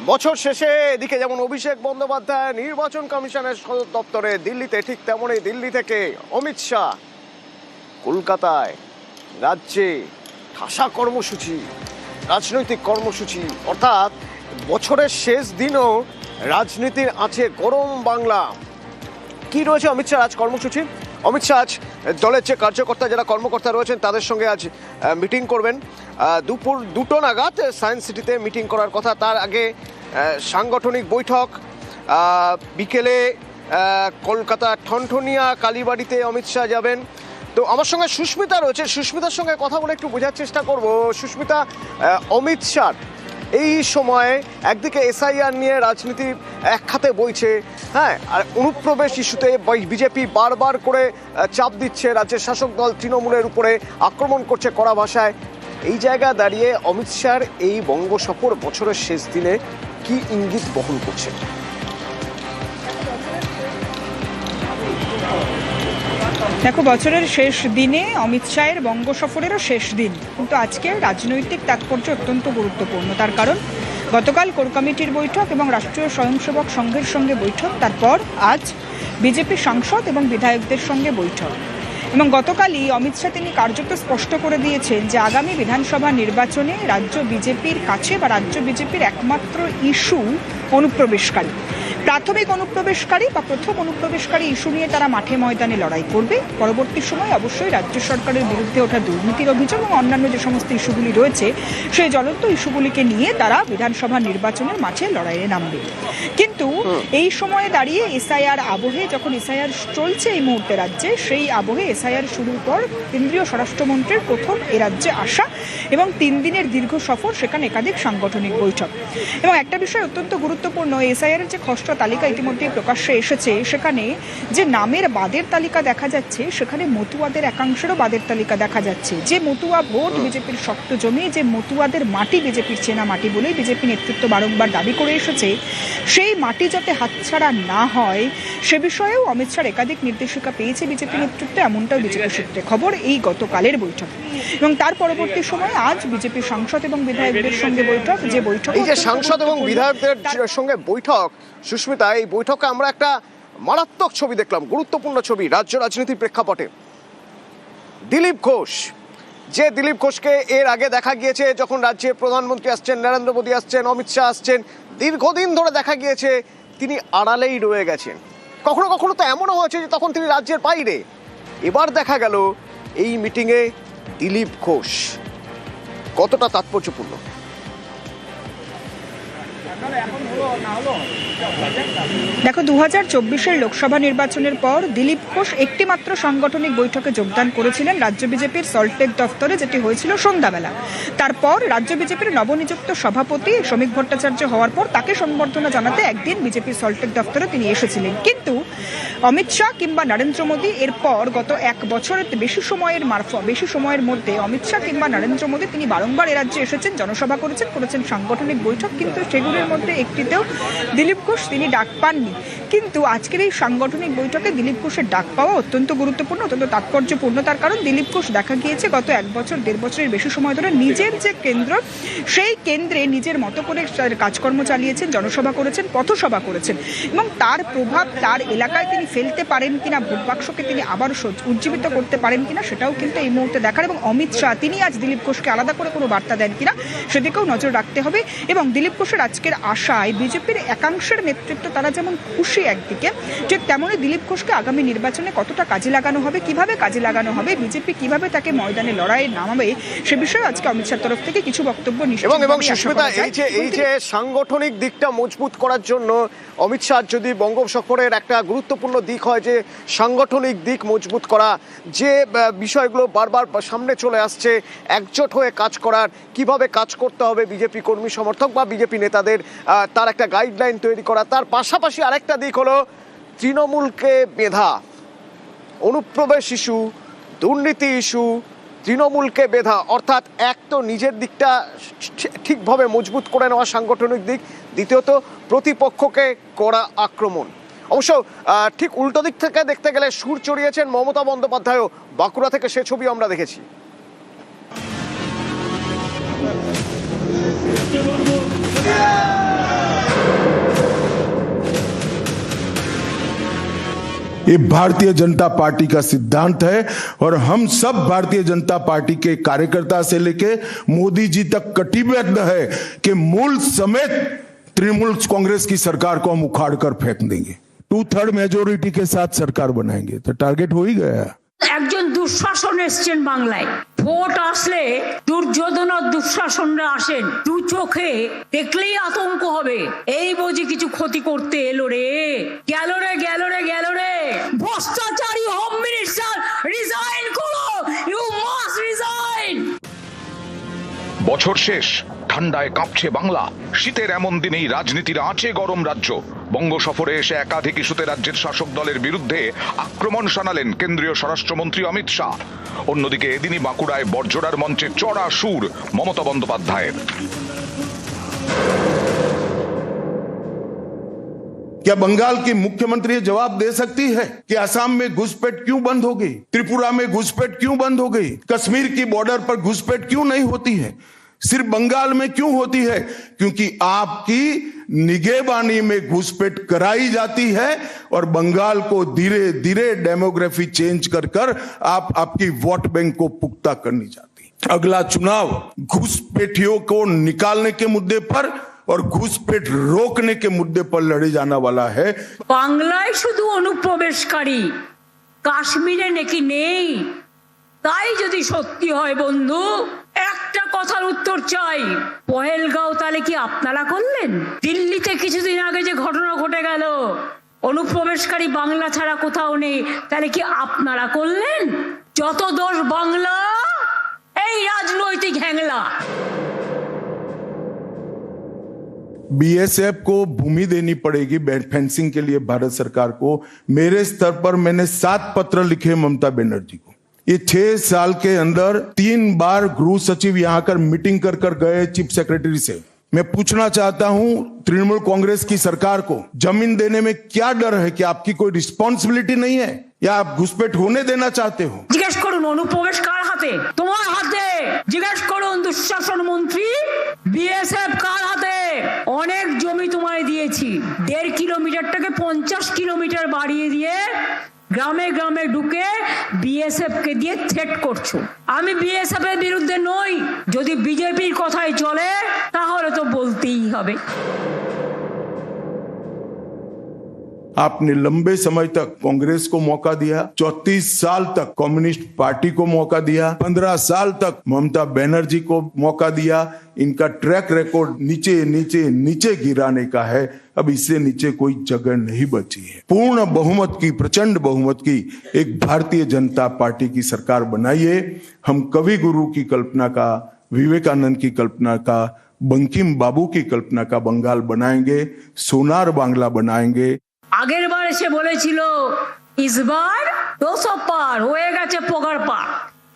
বছর শেষে এদিকে যেমন অভিষেক বন্দ্যোপাধ্যায় নির্বাচন কমিশনের সদর দপ্তরে দিল্লিতে, ঠিক তেমনই দিল্লি থেকে অমিত শাহ কলকাতায় রাজ্যে ঠাসা কর্মসূচি, রাজনৈতিক কর্মসূচি, অর্থাৎ বছরের শেষ দিনও রাজনীতির আছে গরম বাংলা। কি রয়েছে অমিত শাহ আজ কর্মসূচি? অমিত শাহ আজ দলের যে কার্যকর্তা, যারা কর্মকর্তা রয়েছেন তাদের সঙ্গে আজ মিটিং করবেন। দুপুর 2টো নাগাদ সায়েন্স সিটিতে মিটিং করার কথা। তার আগে সাংগঠনিক বৈঠক, বিকেলে কলকাতা ঠনঠনিয়া কালীবাড়িতে অমিত শাহ যাবেন। তো আমার সঙ্গে সুস্মিতা রয়েছে, সুস্মিতার সঙ্গে কথা বলে একটু বোঝার চেষ্টা করব। সুস্মিতা, অমিত শাহ এই সময়ে একদিকে এসআইআর নিয়ে রাজনীতি এক খাতে বইছে, হ্যাঁ, আর অনুপ্রবেশ ইস্যুতে বিজেপি বারবার করে চাপ দিচ্ছে, রাজ্যের শাসক দল তৃণমূলের উপরে আক্রমণ করছে কড়া ভাষায়। এই জায়গায় দাঁড়িয়ে অমিত শাহর এই বঙ্গ সফর বছরের শেষ দিনে কি ইঙ্গিত বহন করছে? দেখো, বছরের শেষ দিনে অমিত শাহের বঙ্গ সফরেরও শেষ দিন, কিন্তু আজকে রাজনৈতিক তাৎপর্য অত্যন্ত গুরুত্বপূর্ণ। তার কারণ গতকাল কোর কমিটির বৈঠক এবং রাষ্ট্রীয় স্বয়ংসেবক সংঘের সঙ্গে বৈঠক, তারপর আজ বিজেপি সাংসদ এবং বিধায়কদের সঙ্গে বৈঠক। এবং গতকালই অমিত শাহ তিনি কার্যত স্পষ্ট করে দিয়েছেন যে আগামী বিধানসভা নির্বাচনে রাজ্য বিজেপির কাছে বা রাজ্য বিজেপির একমাত্র ইস্যু অনুপ্রবেশকারী, প্রাথমিক অনুপ্রবেশকারী বা প্রথম অনুপ্রবেশকারী ইস্যু নিয়ে তারা মাঠে ময়দানে লড়াই করবে। পরবর্তী সময় অবশ্যই রাজ্য সরকারের বিরুদ্ধে ওঠা দুর্নীতির অভিযোগ এবং অন্যান্য যে সমস্ত ইস্যুগুলি রয়েছে সেই জ্বলন্ত ইস্যুগুলিকে নিয়ে তারা বিধানসভা নির্বাচনের মাঠে লড়াইয়ে নামবে। কিন্তু এই সময়ে দাঁড়িয়ে এসআইআর আবহে, যখন এসআইআর চলছে এই মুহূর্তে রাজ্যে, সেই আবহে এসআইআর শুরুর পর কেন্দ্রীয় স্বরাষ্ট্রমন্ত্রীর প্রথম এ রাজ্যে আসা এবং 3 দিনের দীর্ঘ সফর, সেখানে একাধিক সাংগঠনিক বৈঠক। এবং একটা বিষয় অত্যন্ত গুরুত্বপূর্ণ, এসআইআর এর যে খসড়া তালিকা ইতিমধ্যে প্রকাশ্যে এসেছে, সেখানে যে নামের বাদের তালিকা দেখা যাচ্ছে, সেখানে মতুয়াদের একাংশেরও বাদের তালিকা দেখা যাচ্ছে। যে মতুয়া ভোট বিজেপির শক্ত জমি, যে মতুয়াদের মাটি বিজেপির চেনা মাটি বলেই বিজেপি নেতৃত্ব বারংবার দাবি করে এসেছে, সেই মাটি যাতে হাতছাড়া না হয় সে বিষয়েও অমিত শাহ একাধিক নির্দেশিকা পেয়েছে বিজেপি নেতৃত্ব, এমনটাও বিজেপি সূত্রে খবর এই গতকালের বৈঠক। এবং তার পরবর্তী সময় আজ বিজেপি সাংসদ এবং বিধায়কদের সঙ্গে বৈঠক। যে বৈঠক, এই যে সাংসদ এবং বিধায়কদের সঙ্গে বৈঠক, সুস্মিতা, এই বৈঠকে আমরা একটা মারাত্মক ছবি দেখলাম, গুরুত্বপূর্ণ ছবি রাজ্য রাজনীতির প্রেক্ষাপটে। দিলীপ ঘোষ, যে দিলীপ ঘোষকে এর আগে দেখা গিয়েছে যখন রাজ্যে প্রধানমন্ত্রী আসছেন, নরেন্দ্র মোদী আসছেন, অমিত শাহ আসছেন, দীর্ঘদিন ধরে দেখা গিয়েছে তিনি আড়ালেই রয়ে গেছেন। কখনো কখনো তো এমনও হয়েছে যে তখন তিনি রাজ্যের বাইরে। এবার দেখা গেল এই মিটিংয়ে দিলীপ ঘোষ, কতটা তাৎপর্যপূর্ণ? দেখো, 2024-এর লোকসভা নির্বাচনের পর দিলীপ ঘোষ একটি মাত্র সাংগঠনিক বৈঠকে যোগদান করেছিলেন রাজ্য বিজেপির সল্টলেক দফতরে, যেটি হয়েছিল সন্ধ্যাবেলা। তারপর রাজ্য বিজেপির নবনিযুক্ত সভাপতি শ্রমিক ভট্টাচার্য হওয়ার পর তাকে সম্বর্ধনা জানাতে একদিন বিজেপির সল্টলেক দফতরে তিনি এসেছিলেন। কিন্তু অমিত শাহ কিংবা নরেন্দ্র মোদী এরপর গত 1 বছরের বেশি সময়ের মধ্যে অমিত শাহ কিংবা নরেন্দ্র মোদী তিনি বারংবার এ রাজ্যে এসেছেন, জনসভা করেছেন সাংগঠনিক বৈঠক, কিন্তু সেগুলির মধ্যে একটিতেও দিলীপ ঘোষ তিনি ডাক পাননি। কিন্তু আজকের এই সাংগঠনিক বৈঠকে দিলীপ ঘোষের ডাক পাওয়া অত্যন্ত গুরুত্বপূর্ণ, অত্যন্ত তাৎপর্যপূর্ণ। তার কারণ দিলীপ ঘোষ দেখা গিয়েছে গত 1 বছর 1.5 বছরের বেশি সময় ধরে নিজের যে কেন্দ্র, সেই কেন্দ্রে নিজের মতো করে কাজকর্ম চালিয়েছেন, জনসভা করেছেন, পথসভা করেছেন, এবং তার প্রভাব তার এলাকায় তিনি ফেলতে পারেন কিনা, ভোট বাক্সকে তিনি আবার উজ্জীবিত করতে পারেন কিনা, সেটাও কিন্তু এই মুহূর্তে দেখার। এবং অমিত শাহ তিনি আজ দিলীপ ঘোষকে আলাদা করে কোনো বার্তা দেন কিনা সেদিকেও নজর রাখতে হবে। এবং দিলীপ ঘোষের আজকের আশায় বিজেপির একাংশের নেতৃত্ব তারা যেমন খুশি একদিকে, ঠিক তেমনই দিলীপ ঘোষকে আগামী নির্বাচনে কতটা কাজে লাগানো হবে, কিভাবে কাজে লাগানো হবে, বিজেপি কিভাবে তাকে ময়দানে লড়াইয়ে নামাবে, সে বিষয়ে আজকে অমিত শাহর তরফ থেকে কিছু বক্তব্য এবং সুস্মিতা, এই যে সাংগঠনিক দিকটা মজবুত করার জন্য অমিত শাহ যদি বঙ্গ সফরের একটা গুরুত্বপূর্ণ দিক হয় যে সাংগঠনিক দিক মজবুত করা, যে বিষয়গুলো বারবার সামনে চলে আসছে, একজোট হয়ে কাজ করার, কিভাবে কাজ করতে হবে বিজেপি কর্মী সমর্থক বা বিজেপি নেতাদের, তার একটা গাইডলাইন তৈরি করা। তার পাশাপাশি আরেকটা দিক হলো তৃণমূলকে বেঁধা, অনুপ্রবেশ ইস্যু, দুর্নীতি ইস্যু, তৃণমূলকে বেঁধা, অর্থাৎ এক তো নিজের দিকটা ঠিকভাবে মজবুত করে নেওয়া সাংগঠনিক দিক, দ্বিতীয়ত প্রতিপক্ষকে করা আক্রমণ। অবশ্য ঠিক উল্টো দিক থেকে দেখতে গেলে সুর চড়িয়েছেন মমতা বন্দ্যোপাধ্যায়ও, বাঁকুড়া থেকে সে ছবি আমরা দেখেছি। ये भारतीय जनता पार्टी का सिद्धांत है और हम सब भारतीय जनता पार्टी के कार्यकर्ता से लेके मोदी जी तक कटिबद्ध है कि मूल समेत तृणमूल कांग्रेस की सरकार को हम उखाड़ कर फेंक देंगे, 2/3 मेजोरिटी के साथ सरकार बनाएंगे। तो टारगेट हो ही गया। একজন দুঃশাসন এসছেন বাংলায়, ভোট আসলে দুর্যোধন আর দুঃশাসনরা আসেন, দু চোখে দেখলেই আতঙ্ক হবে, এই বুঝি কিছু ক্ষতি করতে এলো রে, গেল রে গেল রে গেল রে। ভ্রষ্টাচারী হোম মিনিস্টার রিজাইন করো, ইউ মাস্ট রিজাইন। বছর শেষ, ঠান্ডায় কাঁপছে বাংলা। শীতের এমন দিনেই রাজনীতির আঁচে গরম রাজ্য। বঙ্গ সফরে এসে একাধিক ইস্যুতে রাজ্যের শাসক দলের বিরুদ্ধে আক্রমণ শানালেন কেন্দ্রীয় স্বরাষ্ট্রমন্ত্রী অমিত শাহ। অন্যদিকে এদিনই বাঁকুড়ায় বড়জোড়ার মঞ্চে চড়া সুর মমতা বন্দ্যোপাধ্যায়ের। क्या बंगाल की मुख्यमंत्री जवाब दे सकती है कि असम में घुसपैठ क्यों बंद हो गई, त्रिपुरा में घुसपैठ क्यों बंद हो गई, कश्मीर की बॉर्डर पर घुसपैठ क्यों नहीं होती है, सिर्फ बंगाल में क्यों होती है? क्योंकि आपकी निगहबानी में घुसपैठ कराई जाती है और बंगाल को धीरे धीरे डेमोग्राफी चेंज कर कर आपकी वोट बैंक को पुख्ता करनी जाती है। अगला चुनाव घुसपैठियों को निकालने के मुद्दे पर और घुसपैठ रोकने के मुद्दे पर लड़े जाने वाला है। বাংলায় শুধু অনুপ্রবেশকারী, কাশ্মীরে নাকি নেই। তাই যদি সত্যি হয় বন্ধু, একটা কথার উত্তর চাই, পহেলগাঁও তাহলে কি আপনারা করলেন? দিল্লিতে কিছুদিন আগে যে ঘটনা ঘটে গেল, অনুপ্রবেশকারী বাংলা ছাড়া কোথাও নেই, তাহলে কি আপনারা করলেন? যত দোষ বাংলা, এই রাজনৈতিক হ্যাংলা। बीएसएफ को भूमि देनी पड़ेगी फेंसिंग के लिए भारत सरकार को। मेरे स्तर पर मैंने 7 पत्र लिखे ममता बनर्जी को। ये 6 साल के अंदर 3 बार गृह सचिव यहां कर मीटिंग कर कर गए चीफ सेक्रेटरी से। मैं पूछना चाहता हूं तृणमूल कांग्रेस की सरकार को, जमीन देने में क्या डर है? कि आपकी कोई रिस्पॉन्सिबिलिटी नहीं है या आप घुसपैठ होने देना चाहते हो? জিজ্ঞেস করুন অনুপ্রবেশ কার হাতে? তোমার হাতে। জিজ্ঞেস করুন দুঃশাসন মন্ত্রী বিএসএফ কার হাতে? অনেক জমি তোমায় দিয়েছি, 1.5 কিলোমিটারটাকে 50 কিলোমিটার বাড়িয়ে দিয়ে গ্রামে গ্রামে ঢুকে বিএসএফ কে দিয়ে থ্রেট করছো। আমি বিএসএফ এর বিরুদ্ধে নই, যদি বিজেপির কথাই চলে তাহলে তো বলতেই হবে। आपने लंबे समय तक कांग्रेस को मौका दिया, 34 साल तक कम्युनिस्ट पार्टी को मौका दिया, 15 साल तक ममता बनर्जी को मौका दिया। इनका ट्रैक रिकॉर्ड नीचे नीचे नीचे गिराने का है। अब इससे नीचे कोई जगह नहीं बची है। पूर्ण बहुमत की, प्रचंड बहुमत की एक भारतीय जनता पार्टी की सरकार बनाइए। हम कवि गुरु की कल्पना का, विवेकानंद की कल्पना का, बंकिम बाबू की कल्पना का बंगाल बनाएंगे, सोनार बांग्ला बनाएंगे। আগের বার এসে বলেছিল ইসবার 200 পার হয়ে গেছে পোগার পার,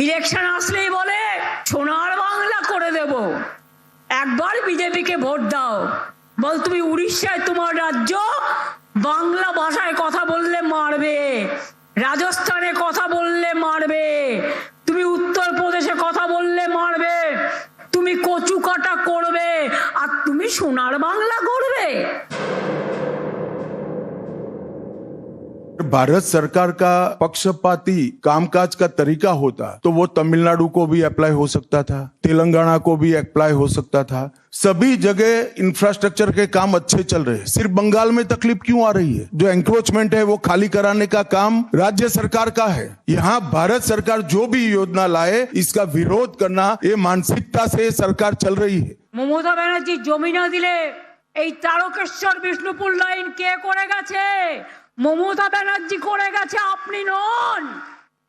ইলেকশন আসলেই বলে সোনার বাংলা করে দেব। একবার বিজেপিকে ভোট দাও, বল তুমি উড়িষ্যায় তোমার রাজ্য, বাংলা ভাষায় কথা বললে মারবে, রাজস্থানে কথা বললে মারবে, তুমি উত্তর প্রদেশে কথা বললে মারবে, তুমি কচু কাটা করবে আর তুমি সোনার বাংলা করবে। भारत सरकार का पक्षपाती कामकाज का तरीका होता तो वो तमिलनाडु को भी अप्लाई हो सकता था, तेलंगाना को भी अप्लाई हो सकता था। सभी जगह इंफ्रास्ट्रक्चर के काम अच्छे चल रहे हैं, सिर्फ बंगाल में तकलीफ क्यों आ रही है? जो एंक्रोचमेंट है वो खाली कराने का काम राज्य सरकार का है। यहाँ भारत सरकार जो भी योजना लाए इसका विरोध करना, ये मानसिकता से सरकार चल रही है। মমতা ব্যানার্জি জমি না দিলে এই তারকেশ্বর বিষ্ণুপুর লাইন কে করে গেছে? মমতা ব্যানার্জি করে গেছে, আপনি নন।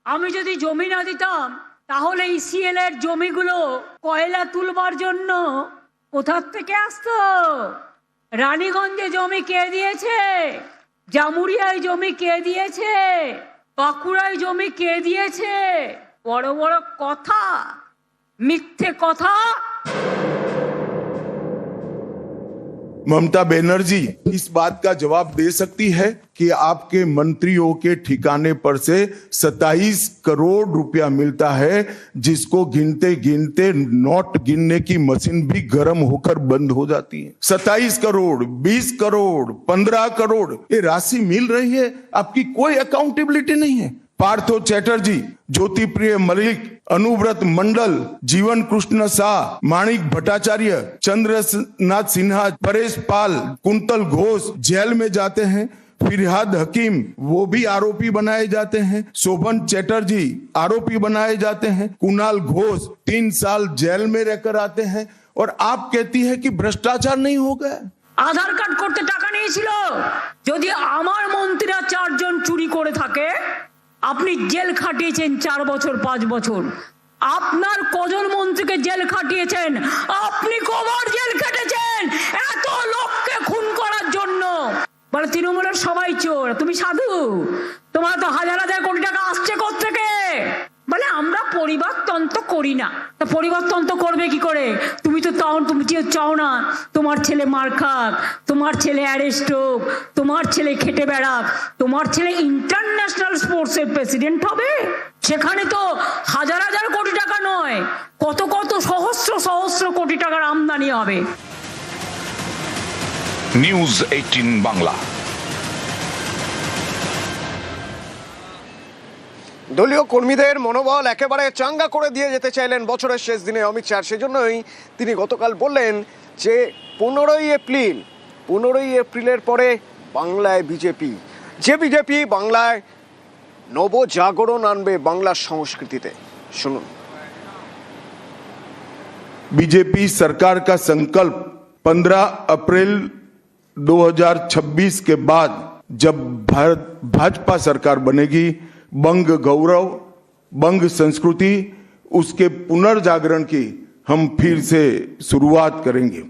আমি যদি জমি না দিতাম তাহলে ইসিএল এর জমিগুলো কয়লা তুলবার জন্য কোথা থেকে আসতো? রানীগঞ্জে জমি কে দিয়েছে? জামুরিয়ায় জমি কে দিয়েছে? বাঁকুড়ায় জমি কে দিয়েছে? বড় বড় কথা, মিথ্যে কথা। ममता बनर्जी इस बात का जवाब दे सकती है कि आपके मंत्रियों के ठिकाने पर से 27 करोड़ रुपया मिलता है, जिसको गिनते गिनते नोट गिनने की मशीन भी गर्म होकर बंद हो जाती है। 27 करोड़, 20 करोड़, 15 करोड़ ये राशि मिल रही है, आपकी कोई अकाउंटेबिलिटी नहीं है। पार्थो चैटर्जी, ज्योति प्रिय मलिक, अनुव्रत मंडल, जीवन कृष्ण शाह, माणिक भट्टाचार्य, चंद्रनाथ सिन्हा, परेश पाल, कुंतल घोष जेल में जाते हैं। फिरहाद हकीम वो भी आरोपी बनाए जाते हैं। शोभन चैटर्जी आरोपी बनाए जाते हैं। कुणाल घोष 3 साल जेल में रहकर आते हैं, और आप कहती है कि भ्रष्टाचार नहीं हो गया। আধার কার্ড করতে টাকা নিয়েছিল। যদি আমার মন্ত্রীরা 4 জন চুরি করে থাকে, আপনি জেল খাটিয়েছেন 4 বছর 5 বছর। আপনার কজন মন্ত্রীকে জেল খাটিয়েছেন? আপনি কবার জেল কেটেছেন এত লোককে খুন করার জন্য? বলে তৃণমূলের সবাই চোর, তুমি সাধু, তোমার তো হাজার হাজার কোটি টাকা আসছে কোত্থেকে? বলে আমরা পরিবারতন্ত্র করি না। তা পরিবারতন্ত্র করবে কি করে? তুমি তো তুমি চাও না তোমার ছেলে মার খাক, তোমার ছেলে অ্যারেস্ট হোক, তোমার ছেলে খেটে বেড়াক, তোমার ছেলে ইন্টারন্যাশনাল স্পোর্টসের প্রেসিডেন্ট হবে। সেখানে তো হাজার হাজার কোটি টাকা নয়, কত কত সহস্র সহস্র কোটি টাকার আমদানি হবে। নিউজ 18 বাংলা। দলীয় কর্মীদের মনোবল একেবারে চাঙ্গা করে দিয়ে যেতে চাইলেন বছরের শেষ দিনে অমিত শাহ। সেজন্যই তিনি গতকাল বললেন যে 15ই এপ্রিলের পরে বাংলায় বিজেপি, যে বিজেপি বাংলায় নবজাগরণ আনবে বাংলার সংস্কৃতিতে। শুনুন। बीजेपी सरकार का संकल्प 15 अप्रैल 2026 के बाद जब भाजपा सरकार बनेगी, बंग गौरव, बंग संस्कृति, उसके पुनर्जागरण की हम फिर से शुरुआत करेंगे।